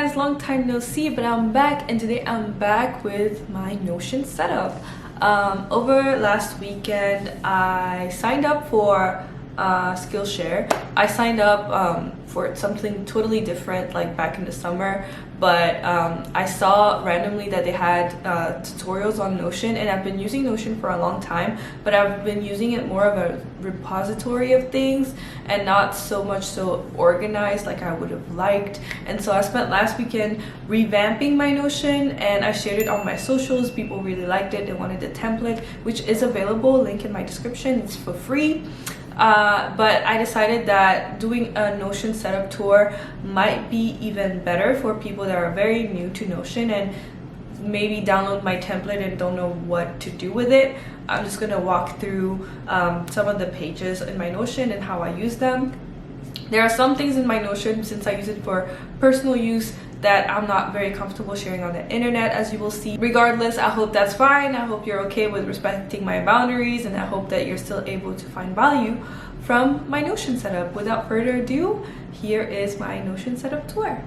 guys, long time no see, but I'm back, and today I'm back with my Notion setup. Over last weekend I signed up for Skillshare. I signed up for something totally different, like back in the summer, but I saw randomly that they had tutorials on Notion, and I've been using Notion for a long time, but I've been using it more of a repository of things and not so much so organized like I would have liked. And so I spent last weekend revamping my Notion, and I shared it on my socials. People really liked it. They wanted the template, which is available, link in my description. It's for free. But I decided that doing a Notion setup tour might be even better for people that are very new to Notion and maybe download my template and don't know what to do with it. I'm just going to walk through some of the pages in my Notion and how I use them. There are some things in my Notion, since I use it for personal use, that I'm not very comfortable sharing on the internet, as you will see. Regardless, I hope that's fine. I hope you're okay with respecting my boundaries, and I hope that you're still able to find value from my Notion setup. Without further ado, here is my Notion setup tour.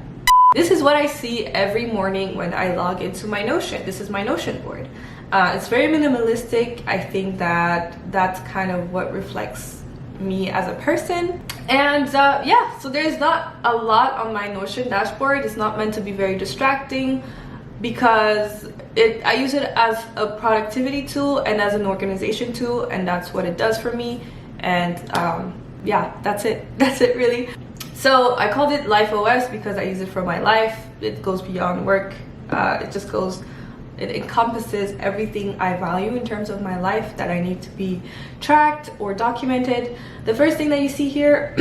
This is what I see every morning when I log into my Notion. This is my Notion board. It's very minimalistic. I think that that's kind of what reflects me as a person. And yeah, so there's not a lot on my Notion dashboard. It's not meant to be very distracting because I use it as a productivity tool and as an organization tool, and that's what it does for me. And yeah, that's it. That's it really. So I called it Life OS because I use it for my life. It goes beyond work. It encompasses everything I value in terms of my life that I need to be tracked or documented. The first thing that you see here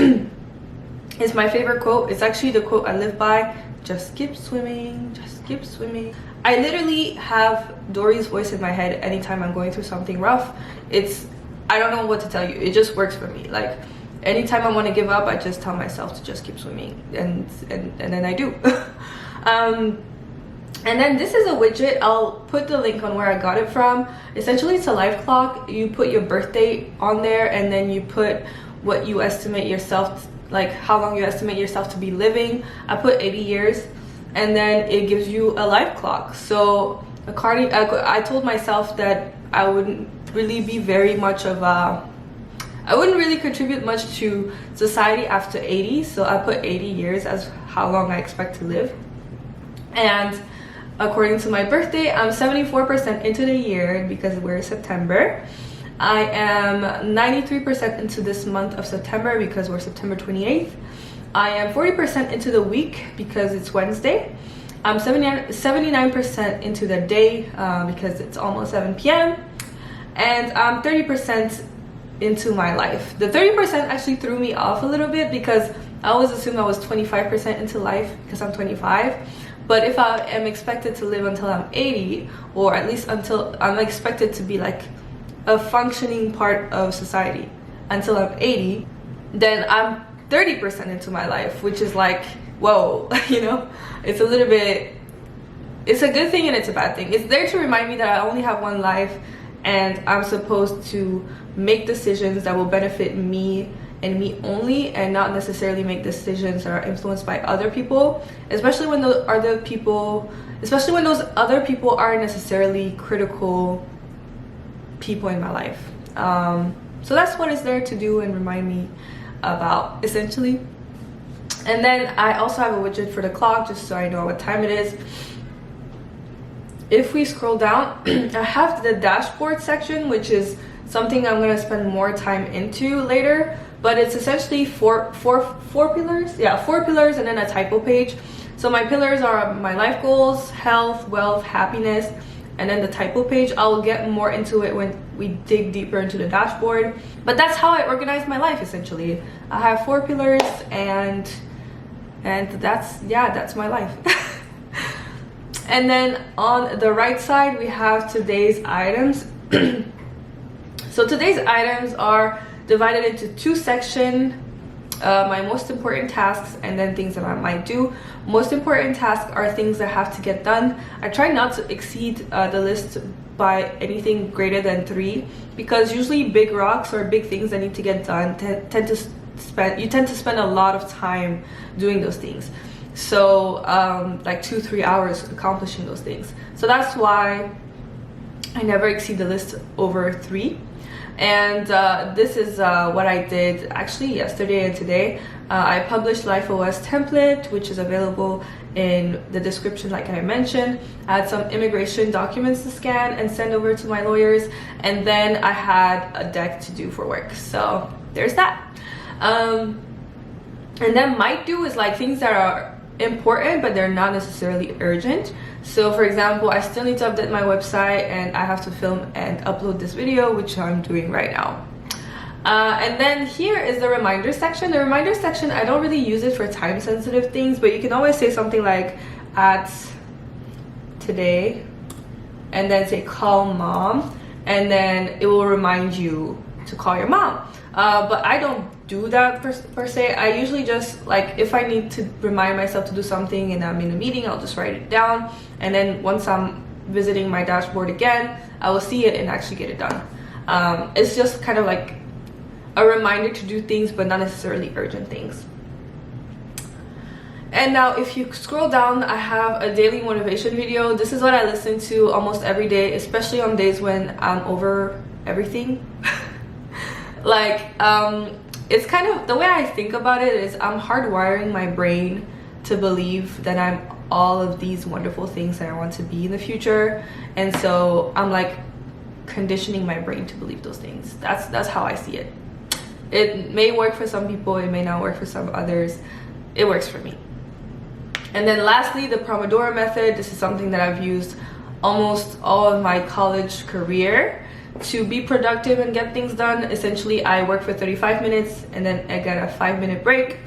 is my favorite quote. It's actually the quote I live by. Just keep swimming, just keep swimming. I literally have Dory's voice in my head anytime I'm going through something rough. I don't know what to tell you. It just works for me. Like anytime I want to give up, I just tell myself to just keep swimming, and then I do. And then this is a widget. I'll put the link on where I got it from. Essentially, it's a life clock. You put your birthday on there, and then you put what you estimate yourself, like how long you estimate yourself to be living. I put 80 years, and then it gives you a life clock. So I told myself that I wouldn't really be very much of a, I wouldn't really contribute much to society after 80. So I put 80 years as how long I expect to live. And according to my birthday, I'm 74% into the year because we're September. I am 93% into this month of September because we're September 28th. I am 40% into the week because it's Wednesday. I'm 79% into the day because it's almost 7 p.m. And I'm 30% into my life. The 30% actually threw me off a little bit because I always assumed I was 25% into life because I'm 25. But if I am expected to live until I'm 80, or at least until I'm expected to be like a functioning part of society until I'm 80, then I'm 30% into my life, which is like, whoa, you know? It's a little bit, it's a good thing and it's a bad thing. It's there to remind me that I only have one life, and I'm supposed to make decisions that will benefit me and me only, and not necessarily make decisions that are influenced by other people, especially when those other people aren't necessarily critical people in my life. So that's what it's there to do and remind me about, essentially. And then I also have a widget for the clock, just so I know what time it is. If we scroll down, I have the dashboard section, which is something I'm going to spend more time into later. But it's essentially four pillars. Yeah, 4 pillars and then a typo page. So my pillars are my life goals, health, wealth, happiness, and then the typo page. I'll get more into it when we dig deeper into the dashboard. But that's how I organize my life, essentially. I have 4 pillars, and that's my life. And then on the right side, we have today's items. So today's items are divided into 2 sections. My most important tasks, and then things that I might do. Most important tasks are things that have to get done. I try not to exceed the list by anything greater than 3, because usually big rocks or big things that need to get done tend to spend a lot of time doing those things. So like 2-3 hours accomplishing those things. So that's why I never exceed the list over 3. And this is what I did actually yesterday and today. I published LifeOS template, which is available in the description like I mentioned. I had some immigration documents to scan and send over to my lawyers, and then I had a deck to do for work. So there's that. And then might do is like things that are important but they're not necessarily urgent. So for example, I still need to update my website and I have to film and upload this video, which I'm doing right now. And then here is the reminder section. The reminder section, I don't really use it for time sensitive things, but you can always say something like at today and then say call mom, and then it will remind you to call your mom. But I don't do that per se. I usually just like, if I need to remind myself to do something and I'm in a meeting, I'll just write it down, and then once I'm visiting my dashboard again, I will see it and actually get it done. It's just kind of like a reminder to do things but not necessarily urgent things. And now if you scroll down, I have a daily motivation video. This is what I listen to almost every day, especially on days when I'm over everything. Like it's kind of the way I think about it is I'm hardwiring my brain to believe that I'm all of these wonderful things that I want to be in the future, and so I'm like conditioning my brain to believe those things. That's how I see it. It may work for some people, it may not work for some others. It works for me. And then lastly, the Pomodoro method. This is something that I've used almost all of my college career to be productive and get things done. Essentially, I work for 35 minutes and then I get a 5-minute break,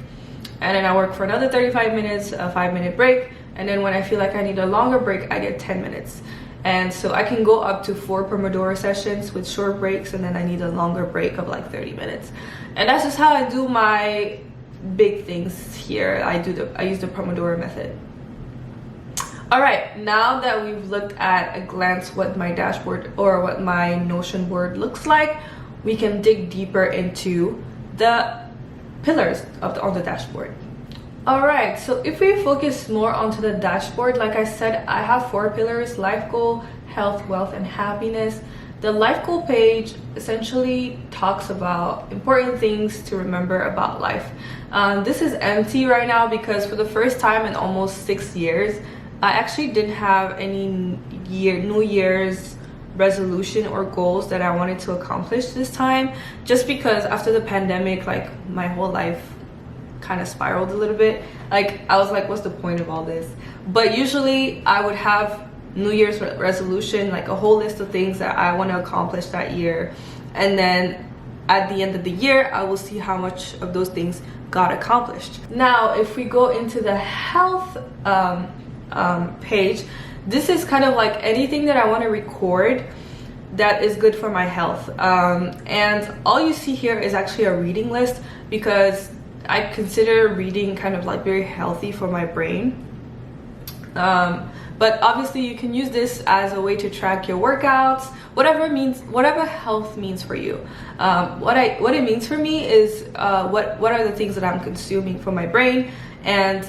and then I work for another 35 minutes, a 5-minute break, and then when I feel like I need a longer break, I get 10 minutes. And so I can go up to 4 Pomodoro sessions with short breaks, and then I need a longer break of like 30 minutes. And that's just how I do my big things here. I use the Pomodoro method. All right, now that we've looked at a glance what my dashboard or what my Notion board looks like, we can dig deeper into the pillars on the dashboard. All right, so if we focus more onto the dashboard, like I said, I have 4 pillars: life goal, health, wealth, and happiness. The life goal page essentially talks about important things to remember about life. This is empty right now because for the first time in almost 6 years, I actually didn't have any New Year's resolution or goals that I wanted to accomplish this time, just because after the pandemic, like my whole life kind of spiraled a little bit. Like I was like, what's the point of all this? But usually I would have New Year's resolution, like a whole list of things that I want to accomplish that year, and then at the end of the year I will see how much of those things got accomplished. Now if we go into the health page, this is kind of like anything that I want to record that is good for my health, and all you see here is actually a reading list because I consider reading kind of like very healthy for my brain. But obviously you can use this as a way to track your workouts, whatever health means for you. What it means for me is what are the things that I'm consuming for my brain, and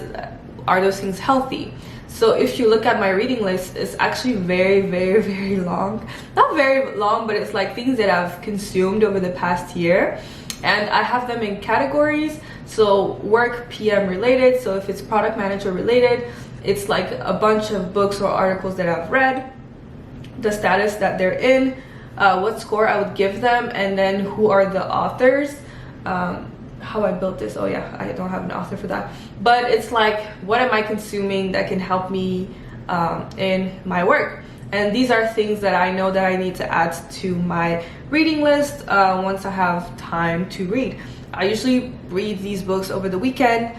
are those things healthy? So if you look at my reading list, it's actually very, very, very long. Not very long, but it's like things that I've consumed over the past year. And I have them in categories. So work PM related. So if it's product manager related, it's like a bunch of books or articles that I've read, the status that they're in, what score I would give them, and then who are the authors. How I built this, oh yeah, I don't have an author for that, but it's like what am I consuming that can help me in my work. And these are things that I know that I need to add to my reading list once I have time to read. I usually read these books over the weekend,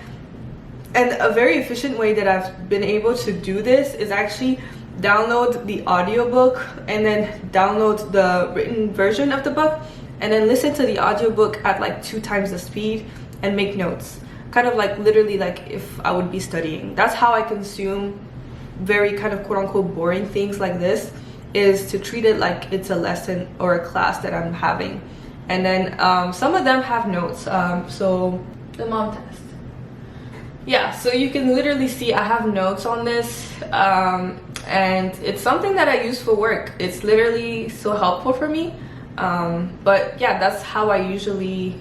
and a very efficient way that I've been able to do this is actually download the audiobook and then download the written version of the book, and then listen to the audiobook at like 2 times the speed and make notes. Kind of like literally like if I would be studying. That's how I consume very kind of quote unquote boring things like this, is to treat it like it's a lesson or a class that I'm having. And then some of them have notes. So the mom test. yeah, so you can literally see I have notes on this, and it's something that I use for work. It's literally so helpful for me. But yeah, that's how I usually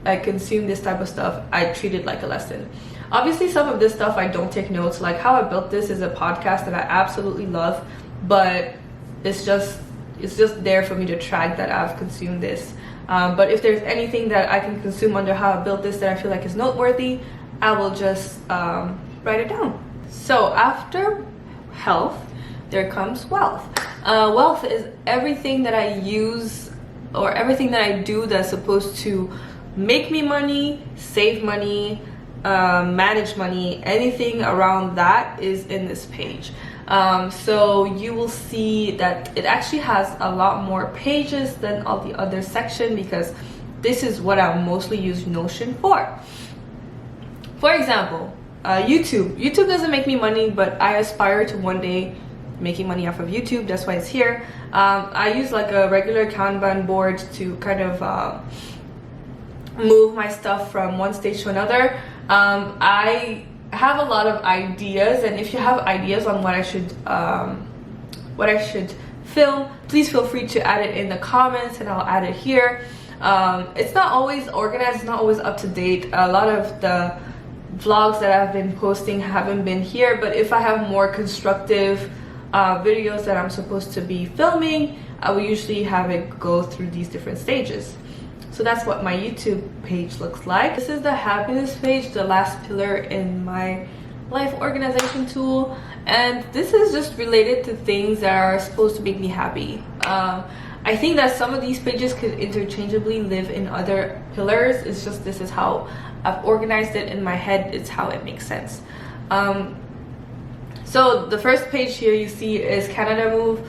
consume this type of stuff. I treat it like a lesson. Obviously, some of this stuff I don't take notes. Like how I built this is a podcast that I absolutely love, but it's just there for me to track that I've consumed this. But if there's anything that I can consume under how I built this that I feel like is noteworthy, I will just write it down. So after health, there comes wealth. Wealth is everything that I use or everything that I do that's supposed to make me money, save money, manage money. Anything around that is in this page. So you will see that it actually has a lot more pages than all the other section, because this is what I mostly use Notion for. For example, YouTube. YouTube doesn't make me money, but I aspire to one day making money off of YouTube. That's why it's here. I use like a regular Kanban board to kind of move my stuff from one stage to another. I have a lot of ideas, and if you have ideas on what I should film, please feel free to add it in the comments and I'll add it here. It's not always organized, it's not always up to date. A lot of the vlogs that I've been posting haven't been here, but if I have more constructive videos that I'm supposed to be filming, I will usually have it go through these different stages. So that's what my YouTube page looks like. This is the happiness page, the last pillar in my life organization tool, and this is just related to things that are supposed to make me happy. I think that some of these pages could interchangeably live in other pillars. It's just this is how I've organized it in my head. It's how it makes sense. So the first page here you see is Canada move.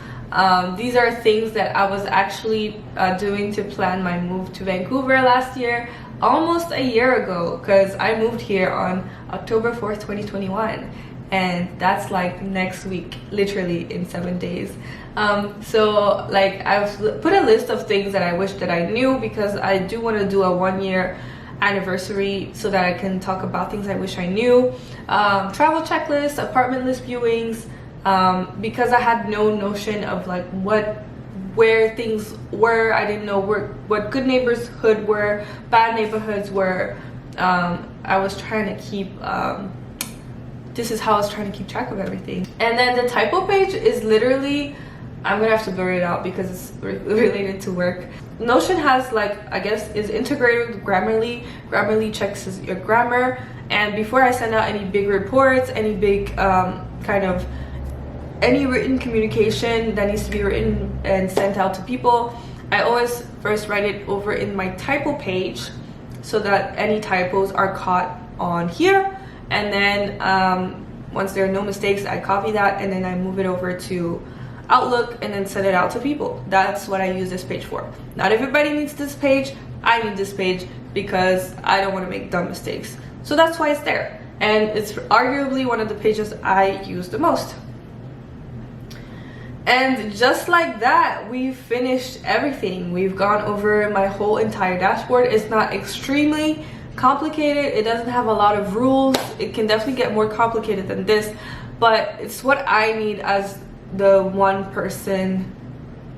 These are things that I was actually doing to plan my move to Vancouver last year, almost a year ago, because I moved here on October 4th, 2021, and that's like next week, literally in 7 days. So like I've put a list of things that I wish that I knew, because I do want to do a 1-year anniversary so that I can talk about things I wish I knew. Travel checklist, apartment list viewings, because I had no notion of like where things were. I didn't know what good neighborhood were, bad neighborhoods were. I was trying to keep this is how I was trying to keep track of everything. And then the typo page is literally, I'm gonna have to blur it out because it's related to work. Notion has like, I guess, is integrated with Grammarly. Grammarly checks your grammar, and before I send out any big reports, any big any written communication that needs to be written and sent out to people, I always first write it over in my typo page so that any typos are caught on here, and then once there are no mistakes, I copy that and then I move it over to Outlook and then send it out to people. That's what I use this page for. Not everybody needs this page. I need this page because I don't want to make dumb mistakes. So that's why it's there, and it's arguably one of the pages I use the most. And just like that, we've finished everything. We've gone over my whole entire dashboard. It's not extremely complicated. It doesn't have a lot of rules. It can definitely get more complicated than this, but it's what I need as the one person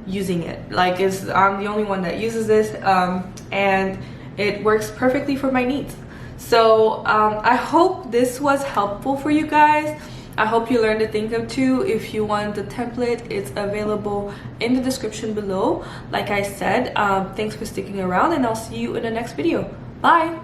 using it. Like, I'm the only one that uses this, and it works perfectly for my needs. So I hope this was helpful for you guys. I hope you learned a thing or two. If you want the template, it's available in the description below. Like I said, thanks for sticking around, and I'll see you in the next video. Bye.